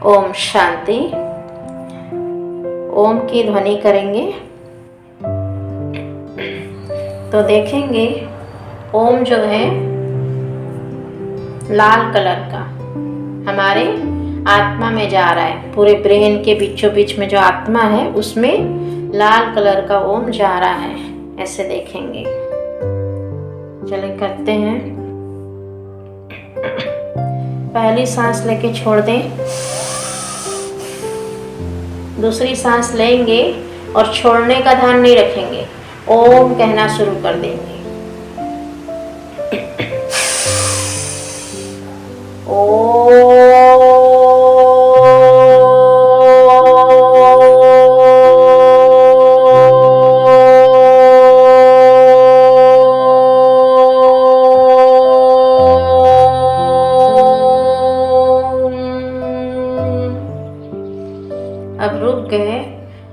ओम शांति। ओम की ध्वनि करेंगे तो देखेंगे ओम जो है लाल कलर का हमारे आत्मा में जा रहा है। पूरे ब्रेन के बीचों बीच में जो आत्मा है उसमें लाल कलर का ओम जा रहा है। ऐसे देखेंगे। चलिए करते हैं। पहली सांस लेके छोड़ दें, दूसरी सांस लेंगे और छोड़ने का ध्यान नहीं रखेंगे, ओम कहना शुरू कर देंगे। अब रुक गए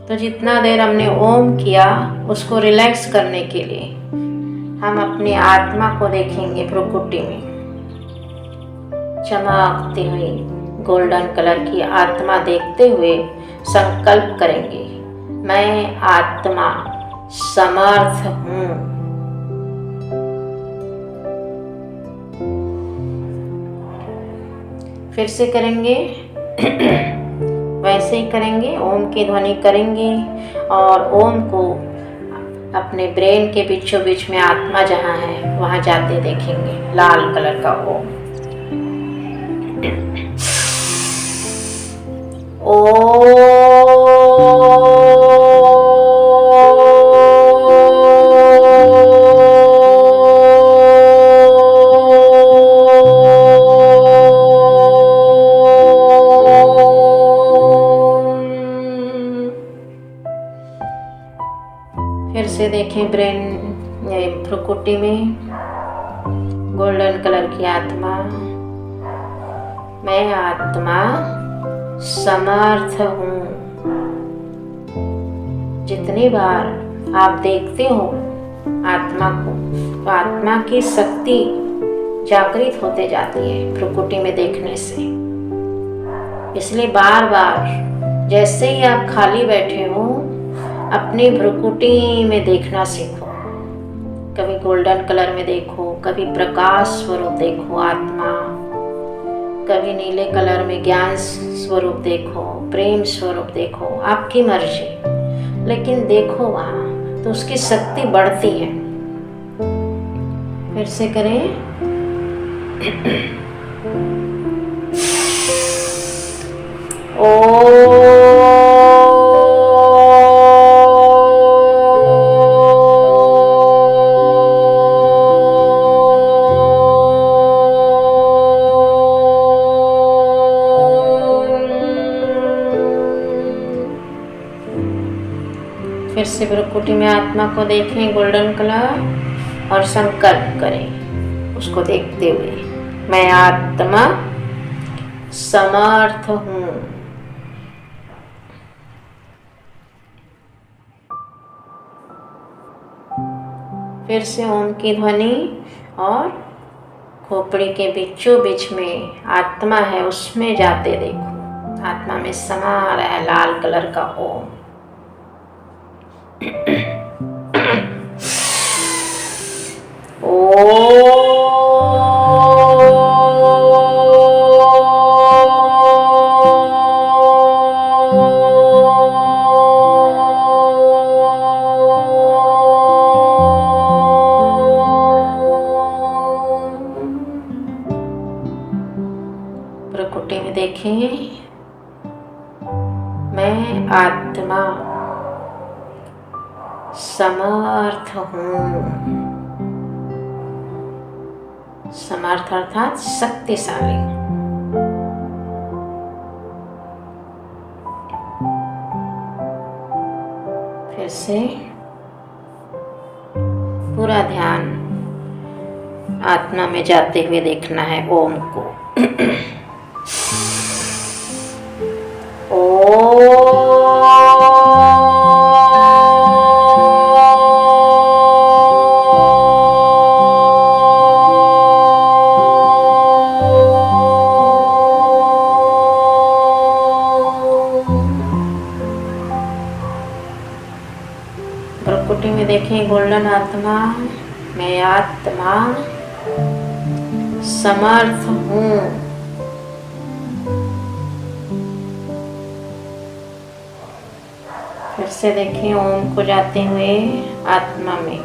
तो जितना देर हमने ओम किया उसको रिलैक्स करने के लिए हम अपनी आत्मा को देखेंगे। प्रकृति में चमकती हुई गोल्डन कलर की आत्मा देखते हुए संकल्प करेंगे, मैं आत्मा समर्थ हूँ। फिर से करेंगे, वैसे ही करेंगे। ओम की ध्वनि करेंगे और ओम को अपने ब्रेन के बीचों बीच में आत्मा जहाँ है वहाँ जाते देखेंगे। लाल कलर का ओम। फिर से देखें ब्रेन प्रकृति में गोल्डन कलर की आत्मा, मैं आत्मा समर्थ हूँ। जितनी बार आप देखते हो आत्मा को तो आत्मा की शक्ति जागृत होते जाती है प्रकृति में देखने से। इसलिए बार बार जैसे ही आप खाली बैठे हो अपनी प्रकृति में देखना सीखो। कभी गोल्डन कलर में देखो, कभी प्रकाश स्वरूप देखो आत्मा, कभी नीले कलर में ज्ञान स्वरूप देखो, प्रेम स्वरूप देखो, आपकी मर्जी। लेकिन देखो वहाँ तो उसकी शक्ति बढ़ती है। फिर से करें। फिर से प्रकृति में आत्मा को देखें गोल्डन कलर और संकल्प करें उसको देखते हुए, मैं आत्मा समर्थ हूँ। फिर से ओम की ध्वनि और खोपड़ी के बीचों बीच में आत्मा है उसमें जाते देखो। आत्मा में समा रहा है लाल कलर का ओम। प्रकृति में देखें, मैं आत्मा समर्थ हूँ। समर्थ अर्थात शक्तिशाली। फिर से पूरा ध्यान आत्मा में जाते हुए देखना है ओम को। ये देखें गोल्डन आत्मा, मैं आत्मा समर्थ हूँ। फिर से देखें ओम को जाते हुए आत्मा में।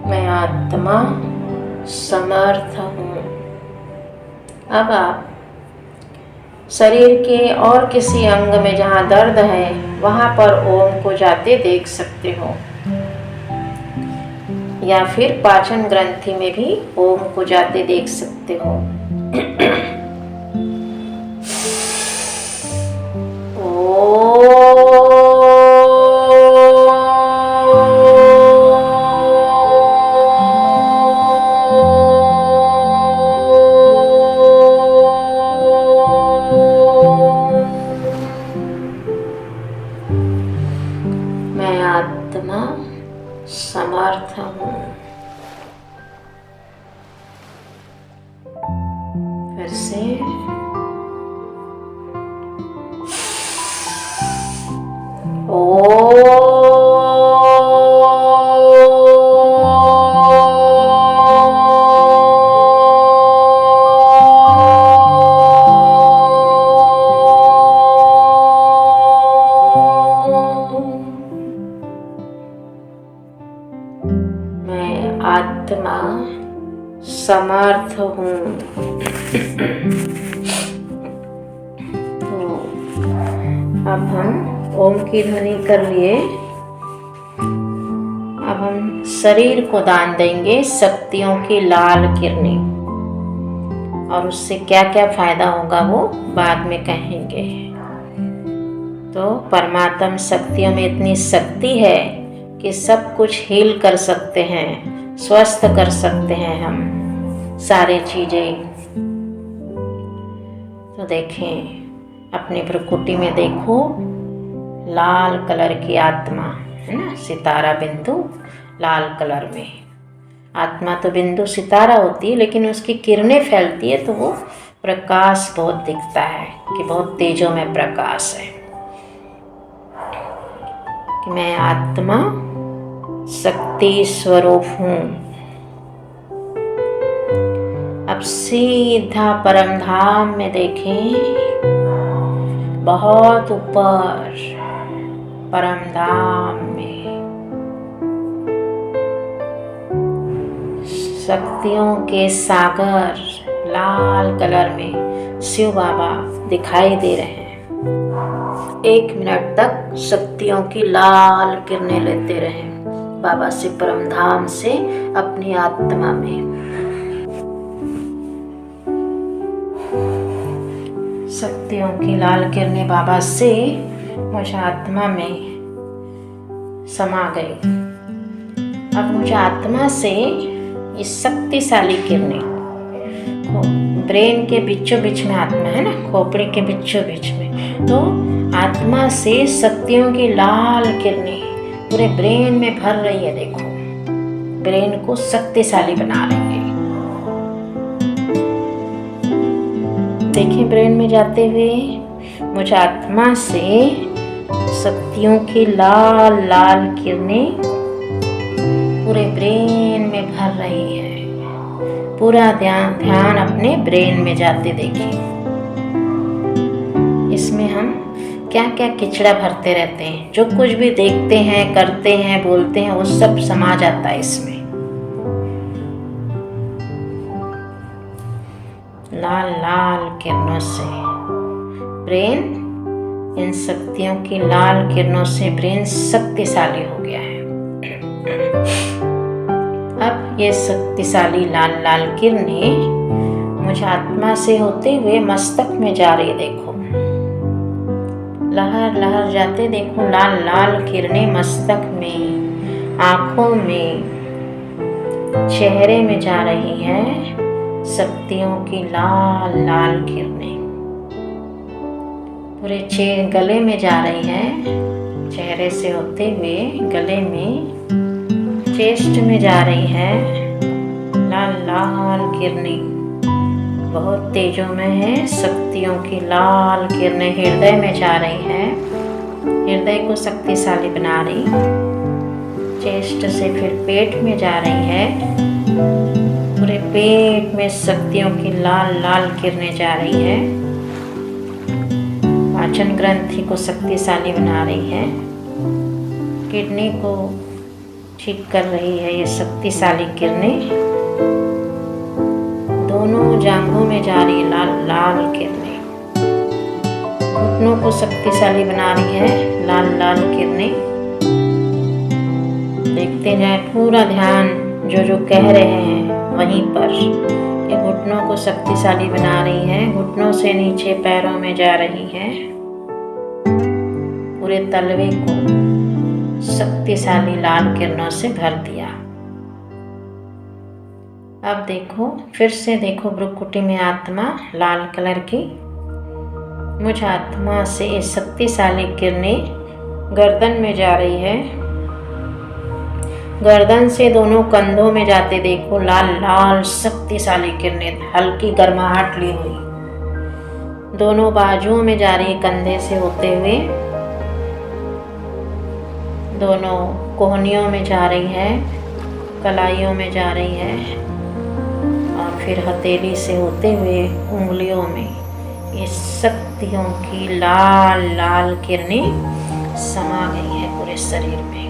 मैं आत्मा समर्थ हूँ। अब आप शरीर के और किसी अंग में जहाँ दर्द है वहाँ पर ओम को जाते देख सकते हो, या फिर पाचन ग्रंथि में भी ओम को जाते देख सकते हो। मैं आत्मा समर्थ हूँ। फिर से मैं आत्मा समर्थ हूँ। तो अब हम ओम की ध्वनि कर लिए। अब हम शरीर को दान देंगे शक्तियों की लाल किरणें, और उससे क्या क्या फायदा होगा वो बाद में कहेंगे। तो परमात्म शक्तियों में इतनी शक्ति है कि सब कुछ हील कर सकते हैं, स्वस्थ कर सकते हैं हम सारी चीजें। तो देखें अपनी प्रकृति में, देखो लाल कलर की आत्मा है ना, सितारा बिंदु लाल कलर में। आत्मा तो बिंदु सितारा होती है, लेकिन उसकी किरणें फैलती है तो वो प्रकाश बहुत दिखता है कि बहुत तेजों में प्रकाश है। कि मैं आत्मा शक्ति स्वरूप हूँ। अब सीधा परम धाम में देखें, बहुत ऊपर परम धाम में शक्तियों के सागर लाल कलर में शिव बाबा दिखाई दे रहे हैं। 1 मिनट तक शक्तियों की लाल किरणें लेते रहे बाबा से परम धाम से अपनी आत्मा में। शक्तियों की लाल किरणें बाबा से मुझे आत्मा में समा गई। अब मुझे आत्मा से इस शक्तिशाली किरणें, ब्रेन के बीचों बीच में आत्मा है ना, खोपड़ी के बीचों बीच में, तो आत्मा से शक्तियों की लाल किरणें पूरे ब्रेन में भर रही है। देखो ब्रेन को शक्तिशाली बना रही है। देखिए ब्रेन में जाते हुए मुझे आत्मा से शक्तियों की लाल लाल किरणें पूरे ब्रेन में भर रही है। पूरा ध्यान अपने ब्रेन में जाते देखिए। इसमें हम क्या क्या किचड़ा भरते रहते हैं, जो कुछ भी देखते हैं, करते हैं, बोलते हैं, वो सब समा जाता है इसमें। लाल लाल किरणों से ब्रेन, इन शक्तियों की लाल किरणों से ब्रेन शक्तिशाली हो गया है। अब ये शक्तिशाली लाल लाल किरणें मुझे आत्मा से होते हुए मस्तक में जा रही। देखो लहर लहर जाते, देखो लाल लाल किरणें मस्तक में, आँखों में, चेहरे में जा रही है शक्तियों की लाल लाल किरणें। पूरे गले में जा रही है, चेहरे से होते हुए गले में, चेस्ट में जा रही है लाल लाल किरणें। बहुत तेजों में है शक्तियों की लाल किरणें। हृदय में जा रही है, हृदय को शक्तिशाली बना रही। चेस्ट से फिर पेट में जा रही है, पूरे पेट में शक्तियों की लाल लाल किरणें जा रही है। पाचन ग्रंथि को शक्तिशाली बना रही है, किडनी को ठीक कर रही है ये शक्तिशाली किरणें। दोनों जांघों में जा रही लाल लाल किरणें। घुटनों को शक्तिशाली बना रही है लाल लाल किरणें। देखते जाए, पूरा ध्यान जो कह रहे हैं वहीं पर। ये घुटनों को शक्तिशाली बना रही है, घुटनों से नीचे पैरों में जा रही है। पूरे तलवे को शक्तिशाली लाल किरणों से भर दिया। अब देखो, फिर से देखो, भ्रुकुटी में आत्मा लाल कलर की। मुझ आत्मा से ये शक्तिशाली किरणें गर्दन में जा रही है। गर्दन से दोनों कंधों in जाते देखो लाल लाल शक्तिशाली किरणें, हल्की गर्माहट ली हुई। दोनों बाजुओं में जा रही कंधे से होते हुए, दोनों कोहनियों में जा रही है, कलाइयों में जा रही है, और फिर हथेली से होते हुए उंगलियों में ये शक्तियों की लाल लाल किरणें समा गई है पूरे शरीर में।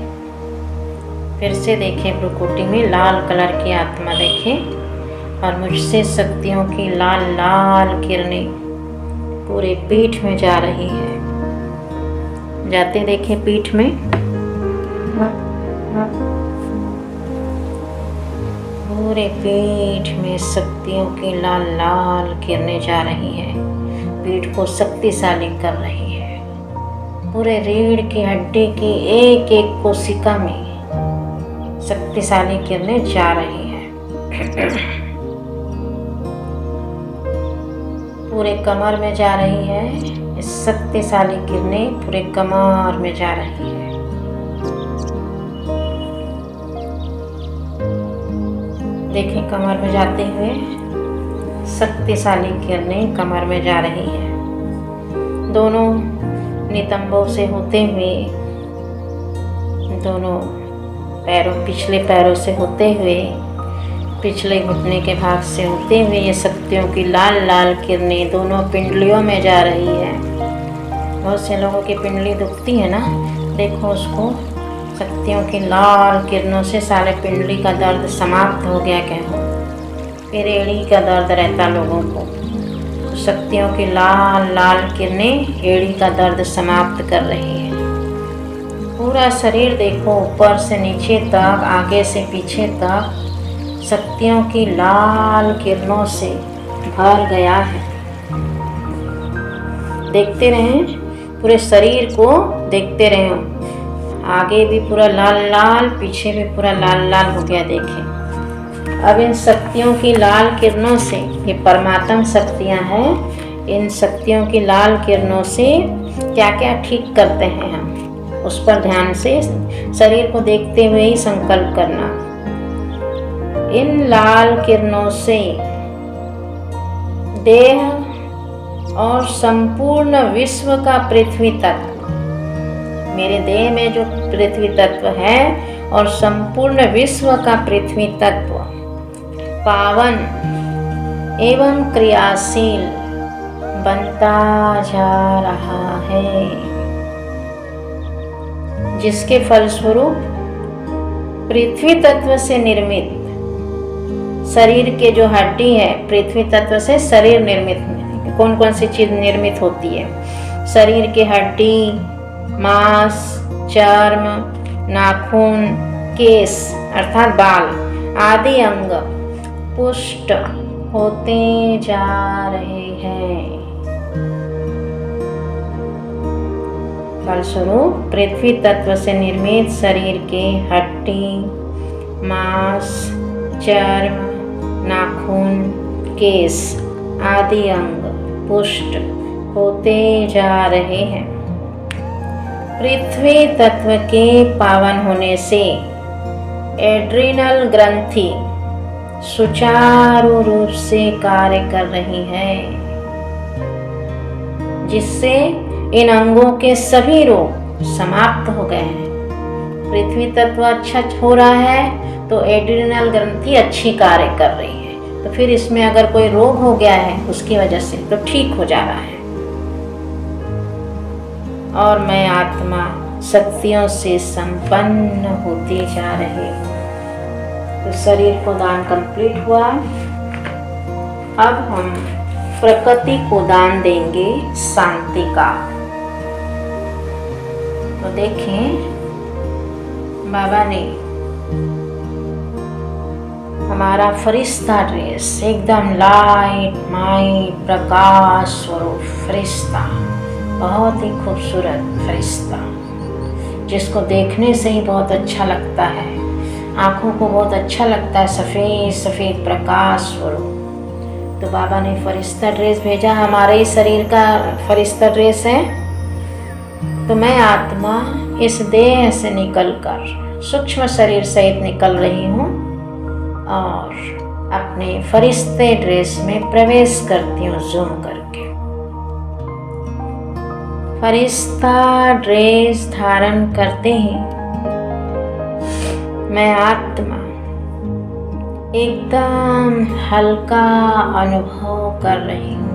फिर से देखें, भ्रुकुटी में लाल कलर की आत्मा देखें, और मुझसे शक्तियों की लाल लाल किरणें पूरे पीठ में जा रही है। जाते देखें पीठ में, पूरे पीठ में शक्तियों की लाल लाल किरणें जा रही हैं, पीठ को शक्तिशाली कर रही है। पूरे रीढ़ की हड्डी की एक एक कोशिका में शक्तिशाली किरणें जा रही हैं। पूरे कमर में जा रही है, शक्तिशाली किरणें पूरे कमर में जा रही है। देखें, कमर में जाते हुए शक्तिशाली किरणें कमर में जा रही हैं। दोनों नितंबों से होते हुए, दोनों पैरों, पिछले पैरों से होते हुए, पिछले घुटने के भाग से होते हुए ये शक्तियों की लाल लाल किरणें दोनों पिंडलियों में जा रही है। बहुत से लोगों की पिंडली दुखती है ना, देखो उसको शक्तियों की लाल किरणों से सारे पिंडली का दर्द समाप्त हो गया। कहो फिर एड़ी का दर्द रहता लोगों को, तो शक्तियों की लाल लाल किरणें एड़ी का दर्द समाप्त कर रही है। पूरा शरीर देखो, ऊपर से नीचे तक, आगे से पीछे तक शक्तियों की लाल किरणों से भर गया है। देखते रहें, पूरे शरीर को देखते रहें, आगे भी पूरा लाल लाल, पीछे भी पूरा लाल लाल हो गया। देखें, अब इन शक्तियों की लाल किरणों से, ये परमात्म शक्तियाँ हैं, इन शक्तियों की लाल किरणों से क्या क्या ठीक करते हैं हम, उस पर ध्यान से शरीर को देखते हुए ही संकल्प करना। इन लाल किरणों से देह और संपूर्ण विश्व का पृथ्वी तत्व, मेरे देह में जो पृथ्वी तत्व है और संपूर्ण विश्व का पृथ्वी तत्व पावन एवं क्रियाशील बनता जा रहा है, जिसके फलस्वरूप पृथ्वी तत्व से निर्मित शरीर के जो हड्डी है, पृथ्वी तत्व से शरीर निर्मित, कौन कौन सी चीज निर्मित होती है? शरीर के हड्डी, मांस, चर्म, नाखून, केश अर्थात बाल आदि अंग पुष्ट होते जा रहे हैं। फलस्वरूप पृथ्वी तत्व से निर्मित शरीर के हड्डी, मांस, चर्म, नाखून, केस आदि अंग पुष्ट होते जा रहे हैं। पृथ्वी तत्व के पावन होने से एड्रिनल ग्रंथि सुचारू रूप से कार्य कर रही है, जिससे इन अंगों के सभी रोग समाप्त हो गए हैं। पृथ्वी तत्व अच्छा हो रहा है तो एड्रिनल ग्रंथि अच्छी कार्य कर रही है, तो फिर इसमें अगर कोई रोग हो गया है उसकी वजह से तो ठीक हो जा रहा है। और मैं आत्मा शक्तियों से संपन्न होती जा रही हूँ। तो शरीर को दान कंप्लीट हुआ। अब हम प्रकृति को दान देंगे शांति का। तो देखें, बाबा ने हमारा फरिश्ता ड्रेस एकदम लाइट माइट प्रकाश स्वरूप फरिश्ता, बहुत ही खूबसूरत फरिश्ता, जिसको देखने से ही बहुत अच्छा लगता है, आँखों को बहुत अच्छा लगता है, सफ़ेद सफ़ेद प्रकाश स्वरूप। तो बाबा ने फरिश्ता ड्रेस भेजा, हमारे ही शरीर का फरिश्ता ड्रेस है। तो मैं आत्मा इस देह से निकलकर सूक्ष्म शरीर सहित निकल रही हूँ और अपने फरिश्ते ड्रेस में प्रवेश करती हूँ ज़ूम करके। फरिश्ता ड्रेस धारण करते ही मैं आत्मा एकदम हल्का अनुभव कर रही हूँ,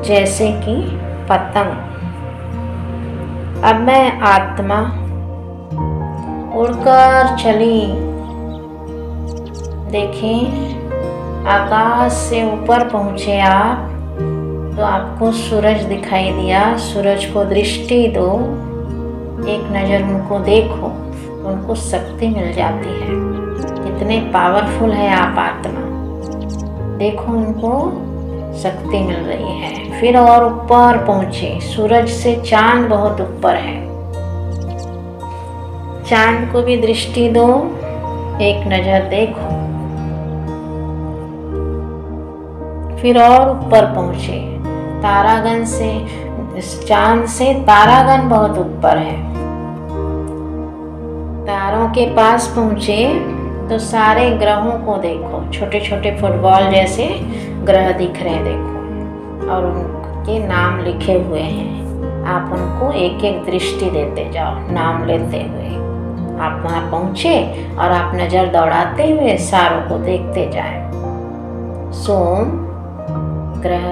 जैसे कि पतंग। अब मैं आत्मा उड़कर चली। देखें, आकाश से ऊपर पहुँचे आप तो आपको सूरज दिखाई दिया। सूरज को दृष्टि दो, एक नज़र उनको देखो, उनको शक्ति मिल जाती है। कितने पावरफुल है आप आत्मा, देखो उनको शक्ति मिल रही है। फिर और ऊपर पहुँचे, सूरज से चांद बहुत ऊपर है, चांद को भी दृष्टि दो, एक नज़र देखो। फिर और ऊपर पहुँचे, तारागण से, इस चांद से तारागण बहुत ऊपर है। तारों के पास पहुँचे तो सारे ग्रहों को देखो, छोटे छोटे फुटबॉल जैसे ग्रह दिख रहे हैं, देखो, और उनके नाम लिखे हुए हैं। आप उनको एक एक दृष्टि देते जाओ, नाम लेते हुए। आप वहाँ पहुँचे और आप नज़र दौड़ाते हुए सारों को देखते जाएं। सोम ग्रह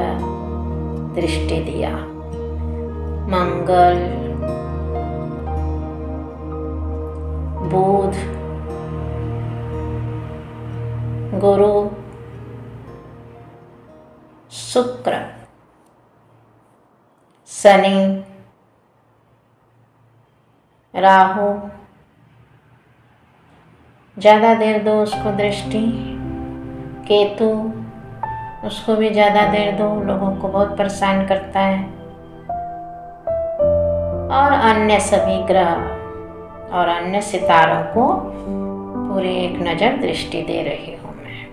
दृष्टि दिया, मंगल, बुध, गुरु, शुक्र, शनि, राहु, ज़्यादा देर दो उसको दृष्टि। केतु, उसको भी ज़्यादा देर दो, लोगों को बहुत परेशान करता है। और अन्य सभी ग्रह और अन्य सितारों को पूरी एक नज़र दृष्टि दे रही हूँ मैं।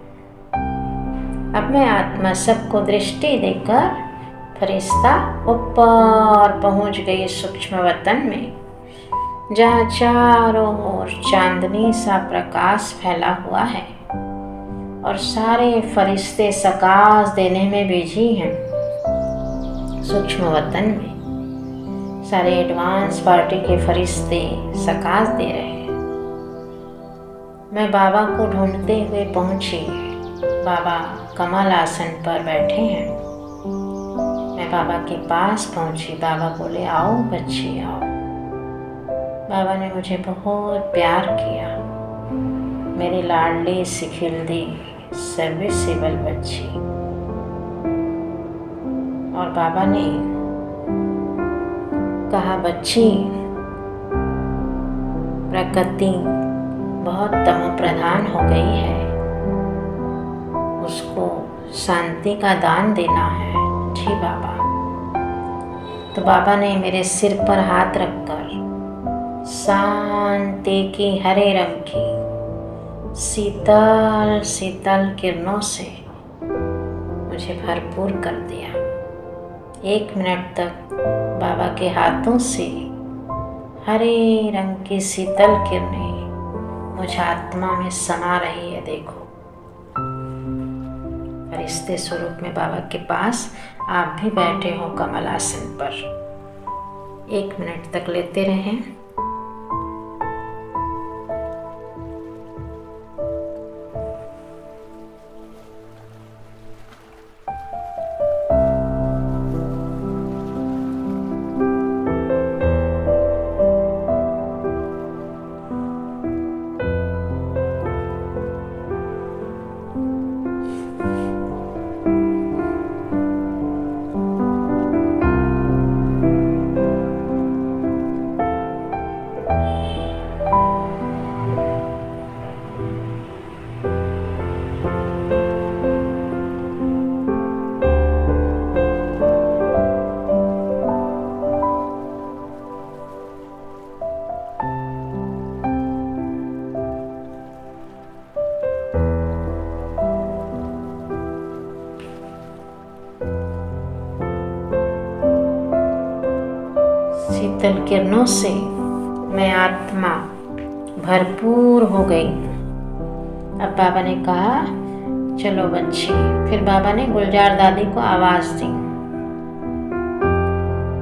अब मैं आत्मा सबको दृष्टि देकर फरिश्ता ऊपर पहुँच गई सूक्ष्म वतन में, जहाँ चारों ओर चांदनी सा प्रकाश फैला हुआ है और सारे फरिश्ते सकाश देने में बिजी हैं। सूक्ष्म वतन में सारे एडवांस पार्टी के फरिश्ते सकाश दे रहे हैं। मैं बाबा को ढूंढते हुए पहुंची। बाबा कमल आसन पर बैठे हैं। मैं बाबा के पास पहुंची। बाबा बोले, आओ बच्ची आओ। बाबा ने मुझे बहुत प्यार किया, मेरी लाडली सिखिलदी सर्विसेबल बच्ची। और बाबा ने कहा, बच्ची, प्रकृति बहुत तमो प्रधान हो गई है, उसको शांति का दान देना है। जी बाबा। तो बाबा ने मेरे सिर पर हाथ रखकर शांति की, हरे रंग की शीतल शीतल किरणों से मुझे भरपूर कर दिया। 1 मिनट तक बाबा के हाथों से हरे रंग की शीतल किरणें मुझ आत्मा में समा रही है। देखो, फरिश्ते स्वरूप में बाबा के पास आप भी बैठे हो कमल आसन पर। 1 मिनट तक लेते रहें। शीतल किरणों से मैं आत्मा भरपूर हो गई। अब बाबा ने कहा, चलो बच्ची। फिर बाबा ने गुलजार दादी को आवाज़ दी।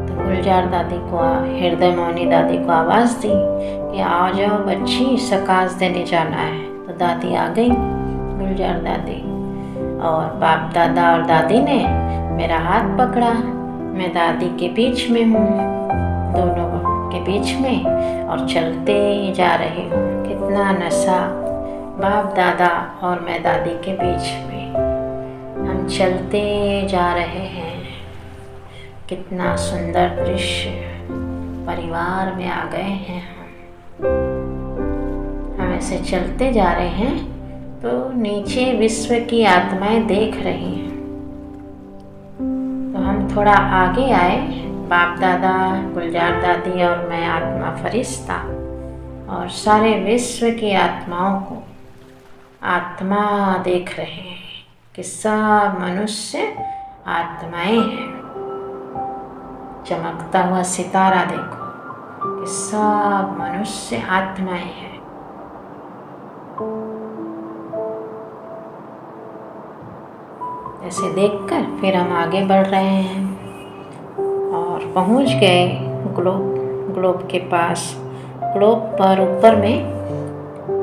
तो गुलजार दादी को, हृदय मौनी दादी को आवाज़ दी कि आ जाओ बच्ची, सकाश देने जाना है। तो दादी आ गई, गुलजार दादी। और बाप दादा और दादी ने मेरा हाथ पकड़ा। मैं दादी के बीच में हूँ, दोनों के बीच में, और चलते जा रही हूँ। कितना नशा, बाप दादा और मैं दादी के बीच में हम चलते जा रहे हैं। कितना सुंदर दृश्य, परिवार में आ गए हैं हम ऐसे चलते जा रहे हैं। तो नीचे विश्व की आत्माएं देख रही हैं। तो हम थोड़ा आगे आए, बाप दादा, गुलजार दादी और मैं आत्मा फरिश्ता, और सारे विश्व की आत्माओं को आत्मा देख रहे हैं कि सब मनुष्य आत्माएं हैं। चमकता हुआ सितारा देखो कि सब मनुष्य आत्माएं हैं। ऐसे देखकर फिर हम आगे बढ़ रहे हैं और पहुंच गए ग्लोब के पास। ग्लोब पर ऊपर में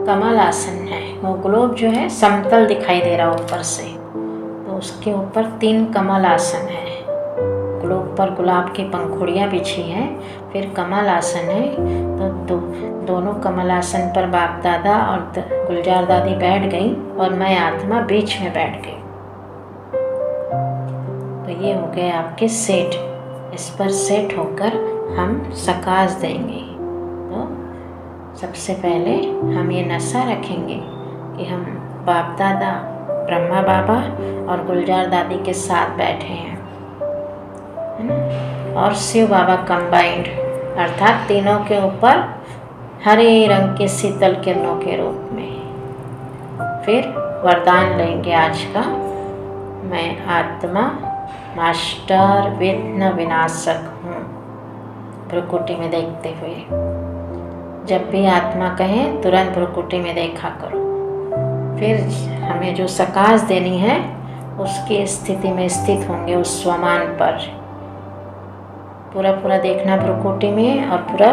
कमल आसन है। वो ग्लोब जो है समतल दिखाई दे रहा ऊपर से, तो उसके ऊपर 3 कमल आसन है। ग्लोब पर गुलाब की पंखुड़ियाँ बिछी हैं। फिर कमल आसन है। तो दोनों कमल आसन पर बाप दादा और गुलजार दादी बैठ गई और मैं आत्मा बीच में बैठ गई। तो ये हो गए आपके सेट। इस पर सेट होकर हम सकाश देंगे। तो सबसे पहले हम ये नशा रखेंगे कि हम बाप दादा, ब्रह्मा बाबा और गुलजार दादी के साथ बैठे हैं, है ना? और शिव बाबा कंबाइंड, अर्थात तीनों के ऊपर हरे रंग के शीतल किरणों के रूप में। फिर वरदान लेंगे आज का, मैं आत्मा मास्टर विघ्न विनाशक हूँ, भ्रुकुटी में देखते हुए। जब भी आत्मा कहे तुरंत भ्रुकुटी में देखा करो। फिर हमें जो सकाश देनी है उसकी स्थिति में स्थित होंगे उस स्वमान पर। पूरा देखना भ्रुकुटी में, और पूरा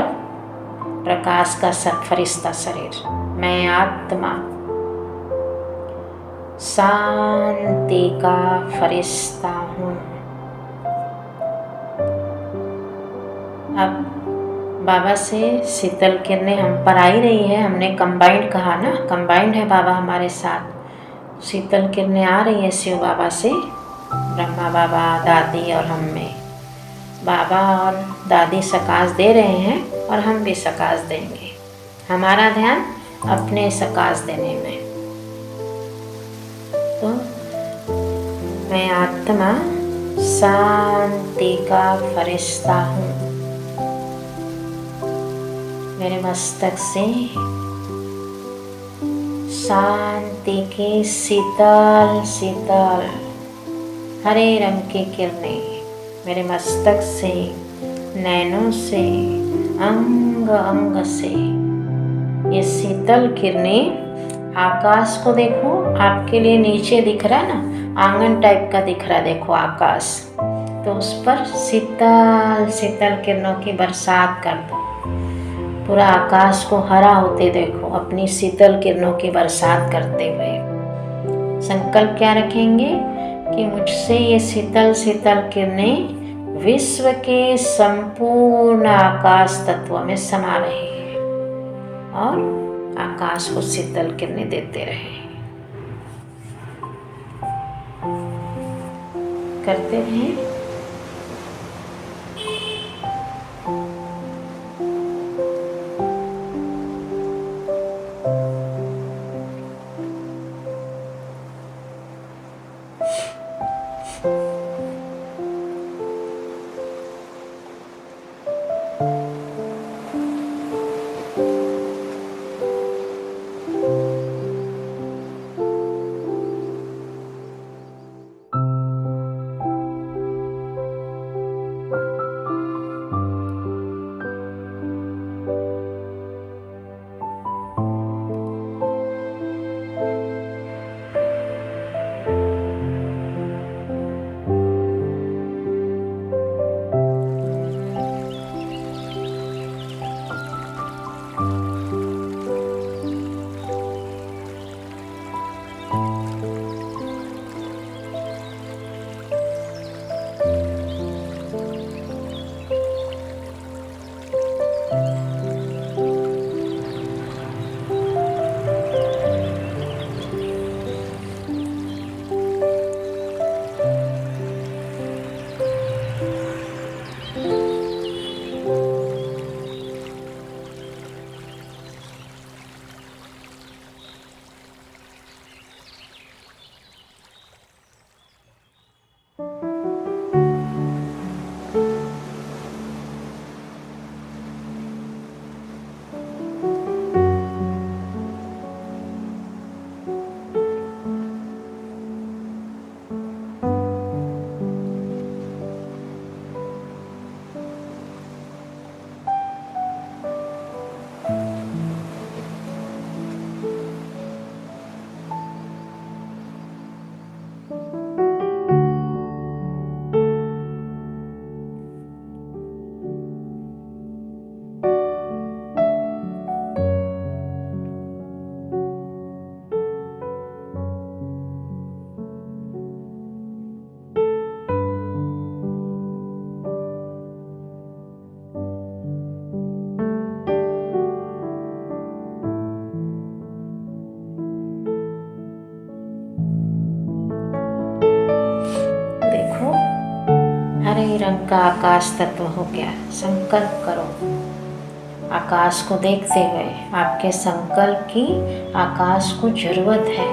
प्रकाश का फरिश्ता शरीर। मैं आत्मा शांति का फरिश्ता हूँ। अब बाबा से शीतल किरणें हम पर आई रही है। हमने कंबाइंड कहा ना, कंबाइंड है बाबा हमारे साथ। शीतल किरणें आ रही है शिव बाबा से, ब्रह्मा बाबा, दादी और हम में। बाबा और दादी सकाश दे रहे हैं और हम भी सकाश देंगे। हमारा ध्यान अपने सकाश देने में। तो मैं आत्मा शांति का फरिश्ता हूँ। मेरे मस्तक से शांति की शीतल शीतल हरे रंग की किरणें मेरे मस्तक से, नैनों से, अंग अंग से। ये शीतल किरणें, आकाश को देखो, आपके लिए नीचे दिख रहा है ना, आंगन टाइप का दिख रहा है, देखो आकाश, तो उस पर शीतल शीतल किरणों की बरसात कर दो। पूरा आकाश को हरा होते देखो अपनी शीतल किरणों की बरसात करते हुए। संकल्प क्या रखेंगे कि मुझसे ये शीतल शीतल किरणें विश्व के संपूर्ण आकाश तत्वों में समा रहे हैं और आकाश को शीतल किरणें देते रहे। करते रहें। हरे रंग का आकाश तत्व हो गया। संकल्प करो आकाश को देखते हुए, आपके संकल्प की आकाश को जरूरत है।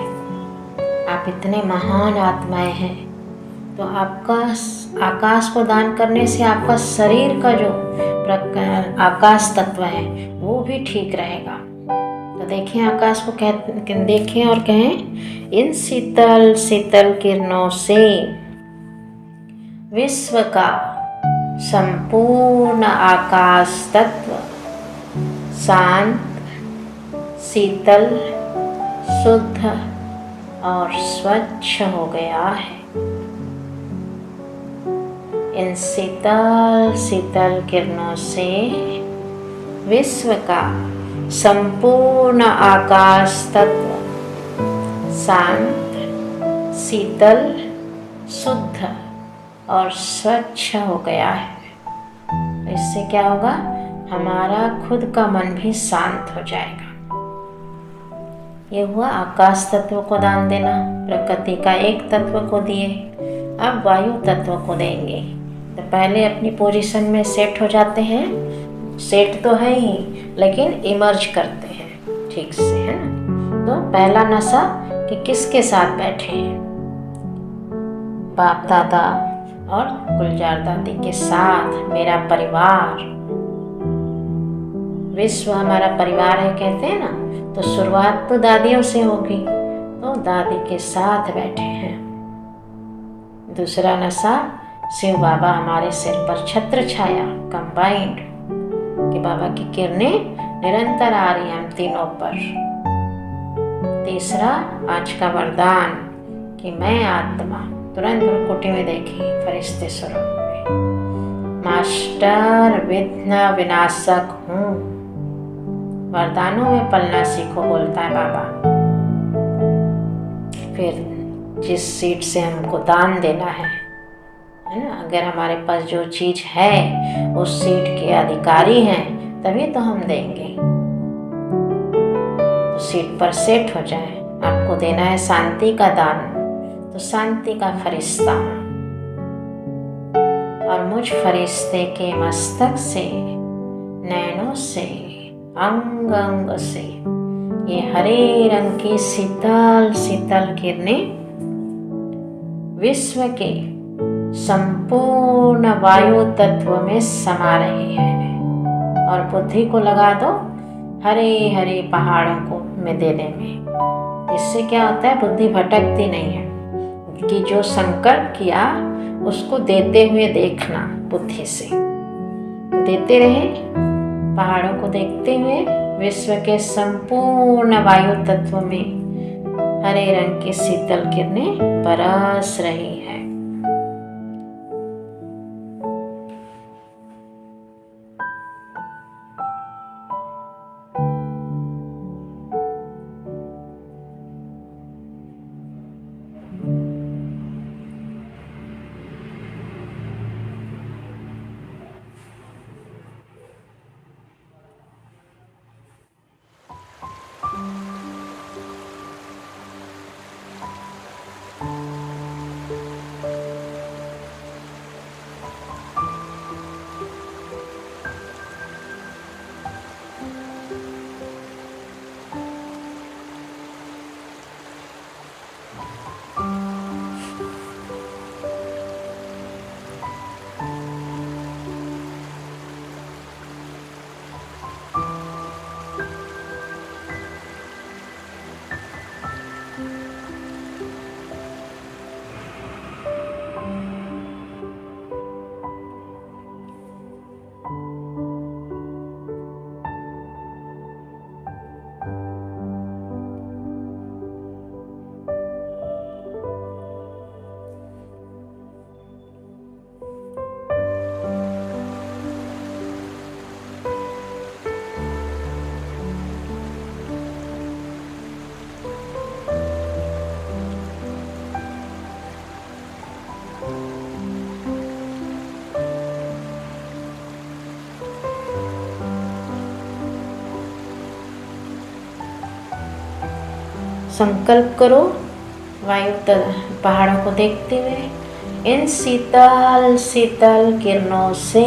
आप इतने महान आत्माएं हैं, तो आपका आकाश को दान करने से आपका शरीर का जो आकाश तत्व है वो भी ठीक रहेगा। तो देखें आकाश को, देखें और कहें, इन शीतल शीतल किरणों से विश्व का संपूर्ण आकाश तत्व शांत, शीतल, शुद्ध और स्वच्छ हो गया है। इन शीतल शीतल किरणों से विश्व का संपूर्ण आकाश तत्व शांत, शीतल, शुद्ध और स्वच्छ हो गया है। इससे क्या होगा, हमारा खुद का मन भी शांत हो जाएगा। ये हुआ आकाश तत्व को दान देना। प्रकृति का एक तत्व को दिए, अब वायु तत्व को देंगे। तो पहले अपनी पोजीशन में सेट हो जाते हैं। सेट तो है ही, लेकिन इमर्ज करते हैं ठीक से, है ना। तो पहला नशा कि किसके साथ बैठे हैं, बाप दादा और गुलजार दादी के साथ, मेरा परिवार। विश्व हमारा परिवार है कहते हैं ना, तो शुरुआत तो दादियों से होगी, तो दादी के साथ बैठे हैं। दूसरा नशा, शिव बाबा हमारे सिर पर छत्र छाया कंबाइंड, कि बाबा की किरणें निरंतर आ रही हैं हम तीनों पर। तीसरा, आज का वरदान कि मैं आत्मा, तुरंत भ्रुकुटी में देखी फरिश्ते स्वरूप में, मास्टर विघ्न विनाशक हूँ। वरदानों में पलना सीखो बोलता है बाबा। फिर जिस सीट से हमको दान देना है ना, अगर हमारे पास जो चीज है उस सीट के अधिकारी हैं तभी तो हम देंगे। तो सीट पर सेट हो जाए। आपको देना है शांति का दान, तो शांति का फरिश्ता हूं, और मुझ फरिश्ते के मस्तक से, नैनों से, अंग अंग से ये हरे रंग की शीतल शीतल किरणें विश्व के संपूर्ण वायु तत्व में समा रही है। और बुद्धि को लगा दो हरे हरे पहाड़ों को में देने में। इससे क्या होता है, बुद्धि भटकती नहीं है, कि जो संकल्प किया उसको देते हुए देखना बुद्धि से। देते रहे, पहाड़ों को देखते हुए विश्व के संपूर्ण वायु तत्व में हरे रंग की शीतल किरणें बरस रही है। संकल्प करो वायु पहाड़ों को देखते हुए इन शीतल शीतल किरणों से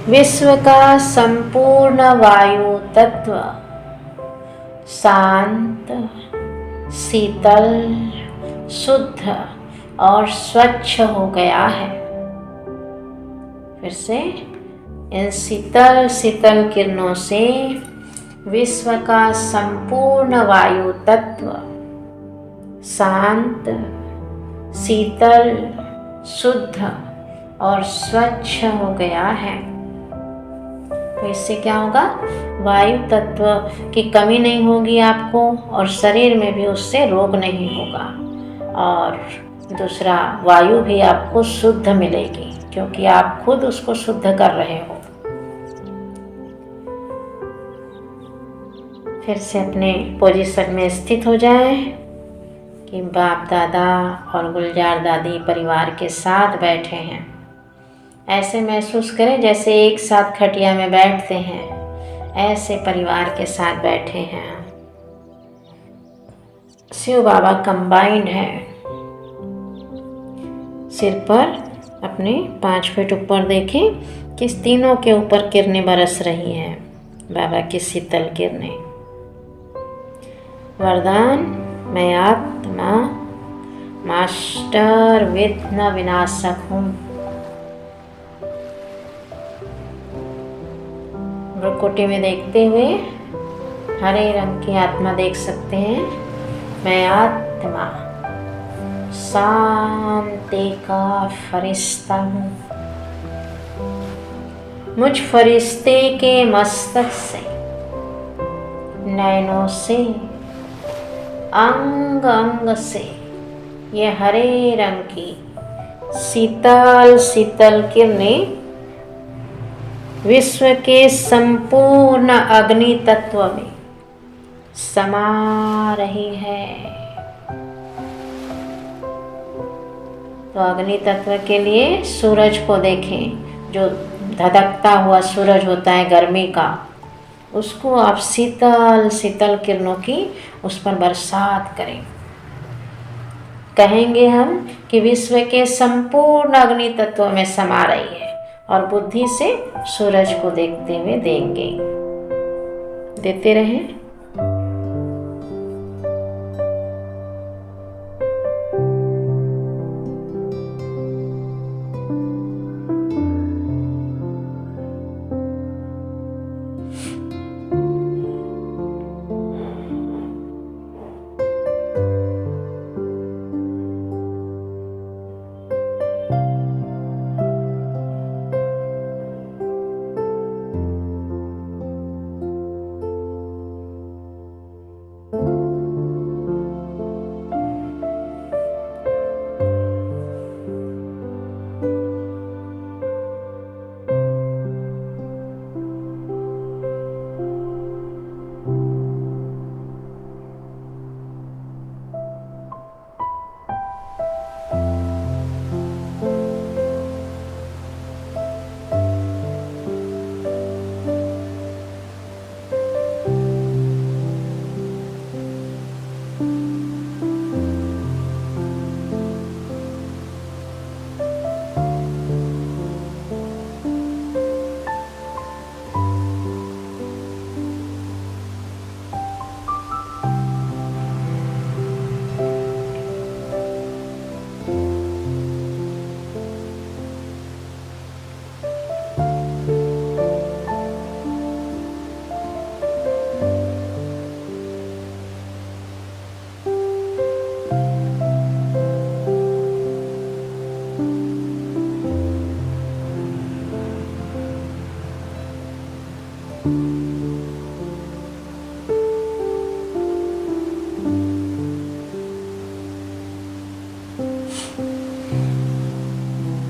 विश्व का संपूर्ण वायु तत्व शांत, शीतल, शुद्ध और स्वच्छ हो गया है। फिर से, इन शीतल शीतल किरणों से विश्व का संपूर्ण वायु तत्व शांत, शीतल, शुद्ध और स्वच्छ हो गया है। तो इससे क्या होगा, वायु तत्व की कमी नहीं होगी आपको, और शरीर में भी उससे रोग नहीं होगा। और दूसरा, वायु भी आपको शुद्ध मिलेगी, क्योंकि आप खुद उसको शुद्ध कर रहे हो। फिर से अपने पोजीशन में स्थित हो जाएं कि बाप दादा और गुलजार दादी परिवार के साथ बैठे हैं। ऐसे महसूस करें जैसे एक साथ खटिया में बैठते हैं, ऐसे परिवार के साथ बैठे हैं। शिव बाबा कंबाइंड है। सिर पर अपने 5 फीट ऊपर देखें कि तीनों के ऊपर किरणें बरस रही हैं, बाबा की शीतल किरणें। वरदान, मैं आत्मा मास्टर विघ्न विनाशक हूँ। भ्रुकुटी में देखते हुए हरे रंग की आत्मा देख सकते हैं। मैं आत्मा शांति का फरिश्ता हूँ। मुझ फरिश्ते के मस्तक से, नैनों से, अंग अंग से ये हरे रंग की शीतल शीतल किरणें विश्व के संपूर्ण अग्नि तत्व में समा रही है। तो अग्नि तत्व के लिए सूरज को देखें, जो धधकता हुआ सूरज होता है गर्मी का, उसको आप शीतल शीतल किरणों की उस पर बरसात करें। कहेंगे हम कि विश्व के संपूर्ण अग्नि तत्व में समा रही है, और बुद्धि से सूरज को देखते हुए देंगे। देते रहें।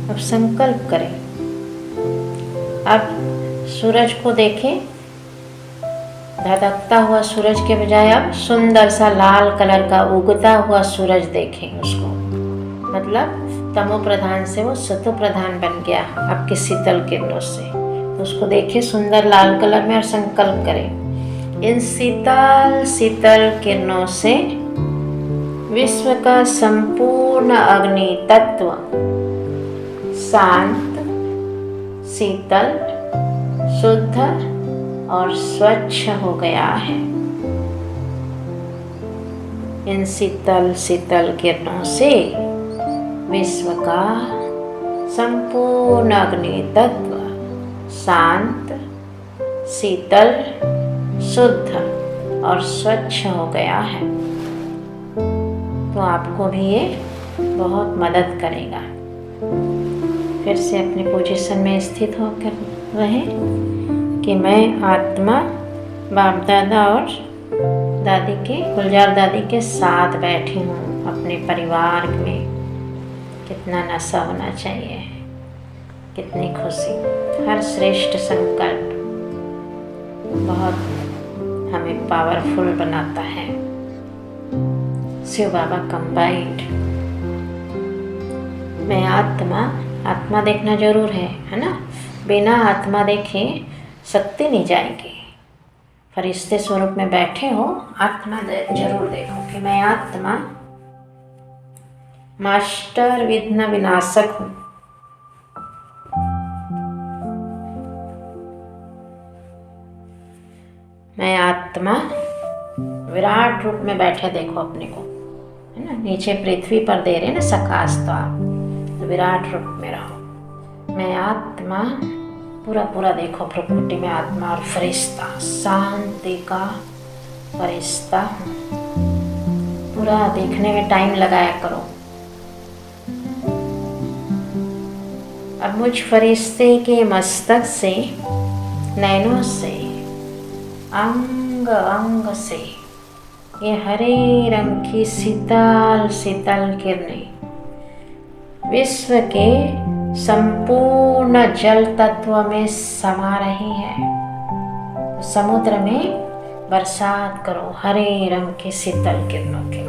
अब संकल्प करें। अब सूरज को देखें, धधकता हुआ सूरज के बजाय अब सुंदर सा लाल कलर का उगता हुआ सूरज देखें उसको। मतलब तमो प्रधान से वो सतो प्रधान बन गया आपके शीतल किरणों से। तो उसको देखें सुंदर लाल कलर में, और संकल्प करें इन शीतल शीतल किरणों से विश्व का संपूर्ण अग्नि तत्व शांत, शीतल, शुद्ध और स्वच्छ हो गया है। इन शीतल शीतल किरणों से विश्व का संपूर्ण अग्नि तत्व शांत, शीतल, शुद्ध और स्वच्छ हो गया है। तो आपको भी ये बहुत मदद करेगा। फिर से अपने पोजीशन में स्थित होकर रहें कि मैं आत्मा बाप दादा और दादी के, गुलजार दादी के साथ बैठी हूँ अपने परिवार में। कितना नशा होना चाहिए, कितनी खुशी। हर श्रेष्ठ संकल्प बहुत हमें पावरफुल बनाता है। शिव बाबा कंबाइंड। मैं आत्मा देखना जरूर है ना। बिना आत्मा देखे शक्ति नहीं जाएगी। फरिश्ते स्वरूप में बैठे हो, आत्मा जरूर देखो कि मैं आत्मा मास्टर विघ्न विनाशक हूँ। मैं आत्मा विराट रूप में बैठे देखो अपने को, है ना। नीचे पृथ्वी पर दे रहे ना सकाश, तो आप तो विराट रूप में रहो। मैं आत्मा पूरा पूरा देखो प्रकृति में आत्मा और फरिश्ता, शांति का फरिश्ता हूँ। पूरा देखने में टाइम लगाया करो। अब मुझ फरिश्ते के मस्तक से, नैनों से, अंग अंग से ये हरे रंग की शीतल शीतल किरणें विश्व के संपूर्ण जल तत्व में समा रही है। समुद्र में बरसात करो हरे रंग की शीतल किरणों की।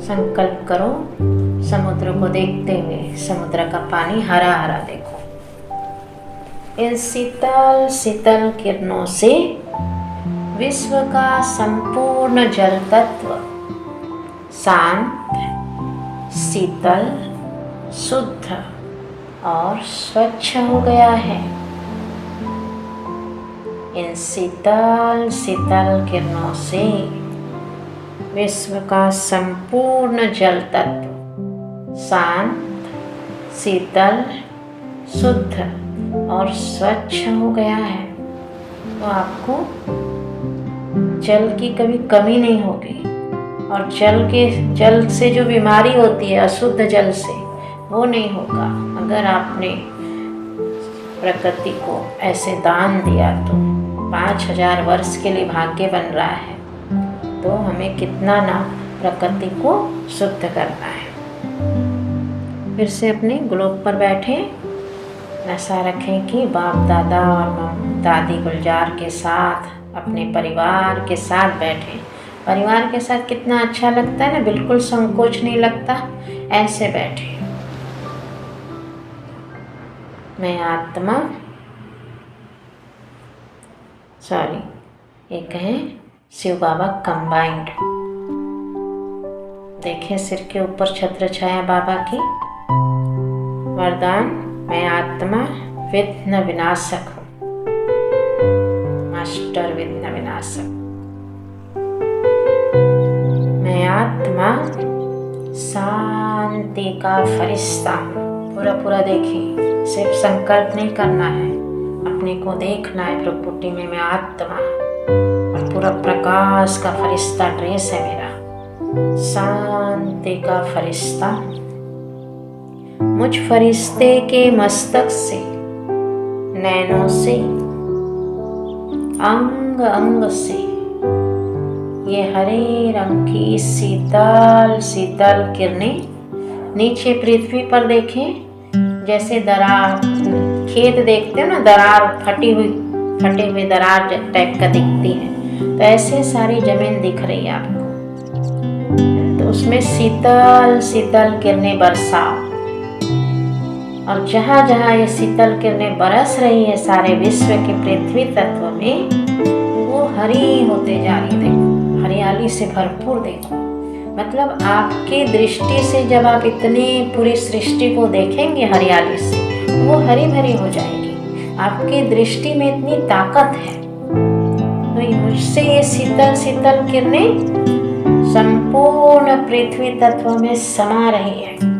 संकल्प करो समुद्र को देखते हुए, समुद्र का पानी हरा हरा देखो। इन शीतल शीतल किरणों से विश्व का संपूर्ण जल तत्व शांत, शीतल, शुद्ध और स्वच्छ हो गया है। इन शीतल शीतल किरणों से विश्व का संपूर्ण जल तत्व शांत, शीतल, शुद्ध और स्वच्छ हो गया है। तो आपको जल की कभी कमी नहीं होगी। और जल से जो बीमारी होती है अशुद्ध जल से, वो नहीं होगा। अगर आपने प्रकृति को ऐसे दान दिया तो 5000 वर्ष के लिए भाग्य बन रहा है। तो हमें कितना ना प्रकृति को शुद्ध करना है। फिर से अपने ग्लोब पर बैठे, ऐसा रखें कि बाप दादा और दादी गुलजार के साथ, अपने परिवार के साथ बैठे। परिवार के साथ कितना अच्छा लगता है ना, बिल्कुल संकोच नहीं लगता। ऐसे बैठे। मैं आत्मा, ये कहें शिव बाबा कंबाइंड। देखें सिर के ऊपर छत्र छाया बाबा की। वरदान, मैं आत्मा विघ्न विनाशक हूँ, मास्टर विघ्न विनाशक। मैं आत्मा शांति का फरिश्ता हूँ। पूरा पूरा देखें, सिर्फ संकल्प नहीं करना है, अपने को देखना है प्रकृति में। मैं आत्मा और पूरा प्रकाश का फरिश्ता ड्रेस है मेरा, शांति का फरिश्ता। मुझ फरिश्ते के मस्तक से, नैनों से, अंग अंग से ये हरे रंग की शीतल शीतल किरणें नीचे पृथ्वी पर देखें। जैसे दरार, खेत देखते हो ना, दरार फटे हुए दरार टाइप का दिखती है, तो ऐसे सारी जमीन दिख रही है आपको। तो उसमें शीतल शीतल किरणें बरसाओ। और जहाँ जहाँ ये शीतल किरणें बरस रही है सारे विश्व के पृथ्वी तत्व में, वो हरी होते जा रही। देखो हरियाली से भरपूर। देखो मतलब आपकी दृष्टि से जब आप इतनी पूरी सृष्टि को देखेंगे हरियाली से, तो वो हरी भरी हो जाएगी। आपकी दृष्टि में इतनी ताकत है। तो मुझसे ये शीतल शीतल किरणें संपूर्ण पृथ्वी तत्व में समा रही है।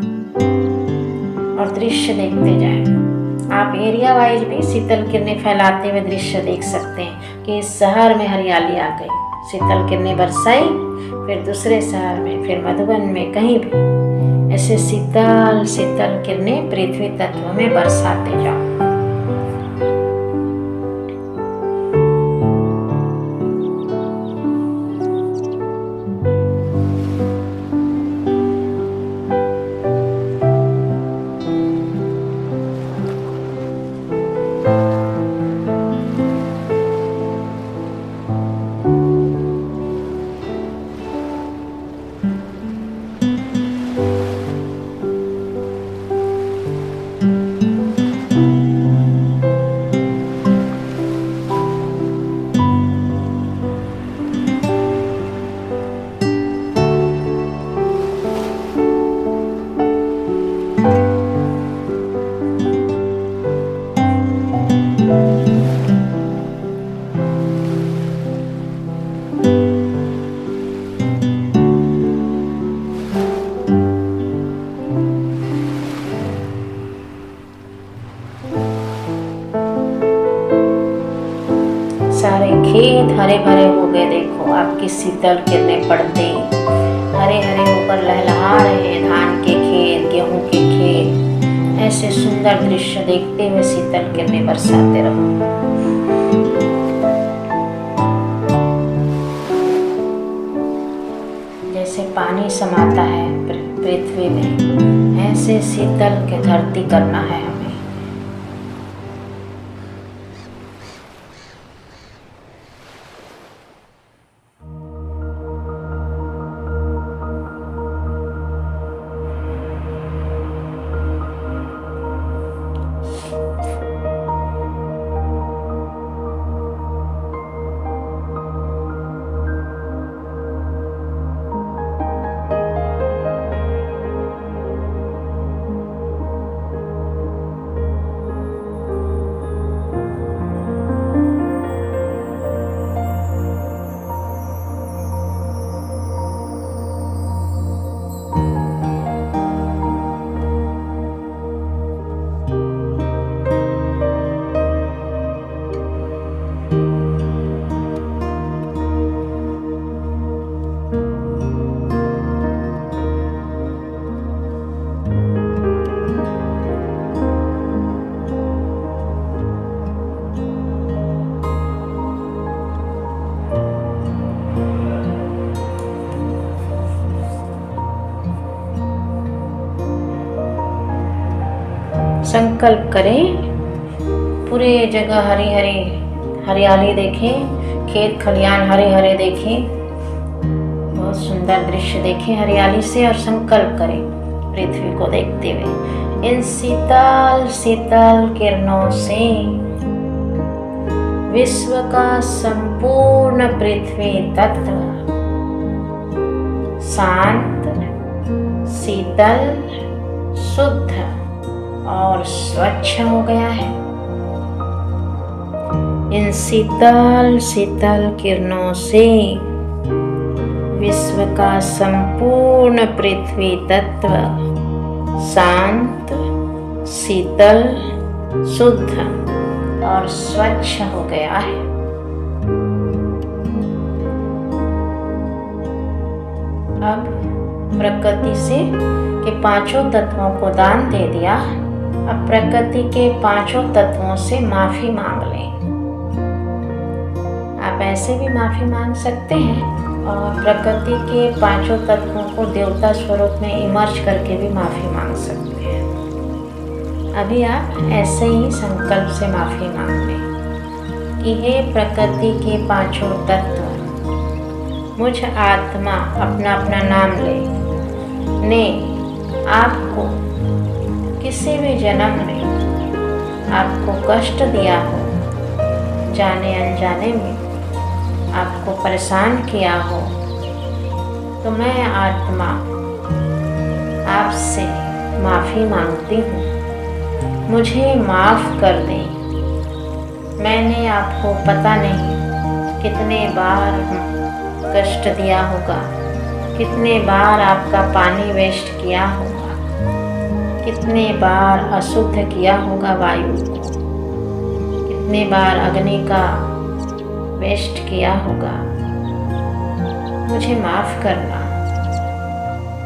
और दृश्य देखते जाएं। आप एरिया वाइज भी शीतल किरणें फैलाते हुए दृश्य देख सकते हैं कि इस शहर में हरियाली आ गई, शीतल किरणें बरसाई, फिर दूसरे शहर में, फिर मधुबन में, कहीं भी ऐसे शीतल शीतल किरणें पृथ्वी तत्व में बरसाते जाओ। सारे खेत हरे भरे हो गए। देखो आपकी शीतल किरणें पड़ते हरे हरे ऊपर लहलहा रहे हैं धान के खेत, गेहूं के खेत। ऐसे सुंदर दृश्य देखते हुए शीतल किरणें बरसाते रहो। जैसे पानी समाता है पृथ्वी में, ऐसे शीतल के धरती करना है हमें। संकल्प करें, पूरे जगह हरी हरी हरियाली देखें, खेत खलियान हरे हरे देखें, बहुत सुंदर दृश्य देखें हरियाली से, और संकल्प करें पृथ्वी को देखते हुए इन शीतल शीतल किरणों से विश्व का संपूर्ण पृथ्वी तत्व शांत, शीतल, शुद्ध और स्वच्छ हो गया है। इन शीतल शीतल किरणों से विश्व का संपूर्ण पृथ्वी तत्व शांत, शीतल, शुद्ध और स्वच्छ हो गया है। अब प्रकृति से के पांचों तत्वों को दान दे दिया। अब प्रकृति के पांचों तत्वों से माफी मांग लें। आप ऐसे भी माफी मांग सकते हैं और प्रकृति के पांचों तत्वों को देवता स्वरूप में इमर्ज करके भी माफी मांग सकते हैं। अभी आप ऐसे ही संकल्प से माफी मांग लें कि हे प्रकृति के पांचों तत्व, मुझ आत्मा अपना अपना नाम ले ने आपको किसी भी जन्म में आपको कष्ट दिया हो, जाने अनजाने में आपको परेशान किया हो, तो मैं आत्मा आपसे माफ़ी मांगती हूँ। मुझे माफ़ कर दें। मैंने आपको पता नहीं कितने बार कष्ट दिया होगा, कितने बार आपका पानी वेस्ट किया होगा, कितने बार अशुद्ध किया होगा वायु को, कितने बार अग्नि का वेस्ट किया होगा। मुझे माफ़ करना।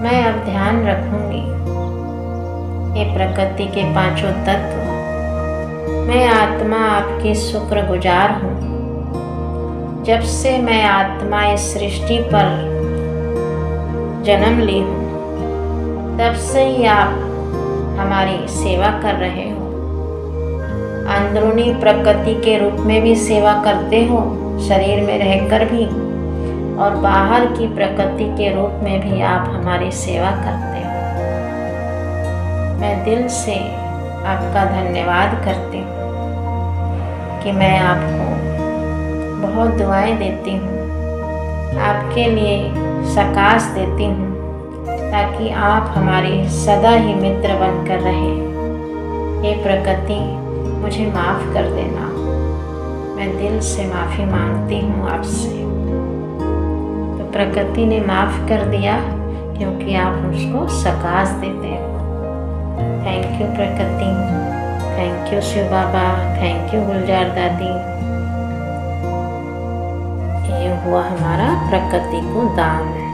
मैं अब ध्यान रखूंगी ये प्रकृति के पांचों तत्व। मैं आत्मा आपकी शुक्रगुजार हूँ। जब से मैं आत्मा इस सृष्टि पर जन्म ली हूँ, तब से ही आप हमारी सेवा कर रहे हो। अंदरूनी प्रकृति के रूप में भी सेवा करते हो, शरीर में रहकर भी, और बाहर की प्रकृति के रूप में भी आप हमारी सेवा करते हो। मैं दिल से आपका धन्यवाद करती हूँ कि मैं आपको बहुत दुआएं देती हूँ, आपके लिए सकाश देती हूँ, ताकि आप हमारी सदा ही मित्र बनकर रहें। ये प्रकृति मुझे माफ़ कर देना। मैं दिल से माफ़ी मांगती हूँ आपसे। तो प्रकृति ने माफ़ कर दिया, क्योंकि आप उसको सकाश देते हो। Thank you Prakriti, thank you Shiv Baba, thank you Gulzar Dadi. ये हुआ हमारा प्रकृति को दान।